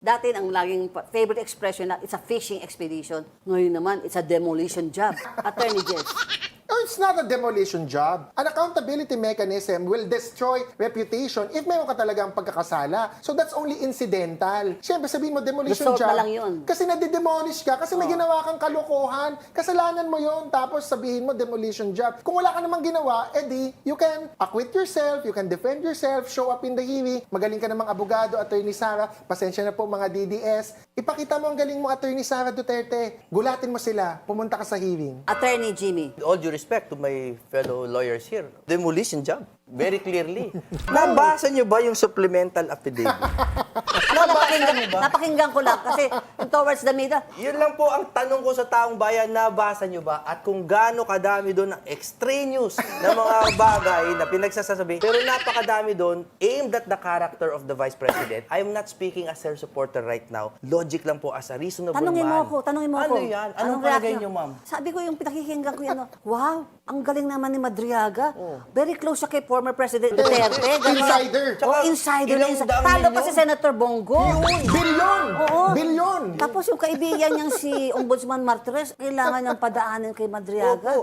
Dati ang laging favorite expression na it's a fishing expedition. Ngayon naman, it's a demolition job. Attorney Jess. No, it's not a demolition job. An accountability mechanism will destroy reputation if mayroon ka talagang pagkakasala. So that's only incidental. Siyempre, sabihin mo demolition Result job. na lang yun. Kasi nadidemolish ka, kasi may ginawa kang kalokohan. Kasalanan mo yon, tapos sabihin mo demolition job. Kung wala ka namang ginawa, edi you can acquit yourself, you can defend yourself, show up in the hearing. Magaling ka namang abogado, Attorney Sara. Pasensya na po mga DDS. Ipakita mo ang galing mo, Attorney Sara Duterte. Gulatin mo sila, pumunta ka sa hearing. Attorney Jimmy. With all due respect to my fellow lawyers here, demolition job. Very clearly. Nabasa niyo ba yung supplemental affidavit? Napakinggan ko lang kasi towards the middle. Yun lang po ang tanong ko sa taong bayan, nabasa niyo ba? At kung gaano kadami doon ng extraneous na mga bagay na pinagsasasabi, pero napakadami doon aimed at the character of the Vice President. I am not speaking as her supporter right now. Logic lang po as a reasonable Tanungin mo man. ako, tanungin mo ako. Ano yan? Anong palagay niyo, ma'am? Sabi ko yung pinakikinggan ko yan, wow, ang galing naman ni Madriaga. Very close siya kay former President Duterte. Ganun. Insider. Oh, insider. Ilang insider. daang Talo pa milyon? si Senator Bongo. Bilyon! Oo. Bilyon! Tapos yung kaibigan niyang si Ombudsman Martires, kailangan niyang padaanin kay Madriaga.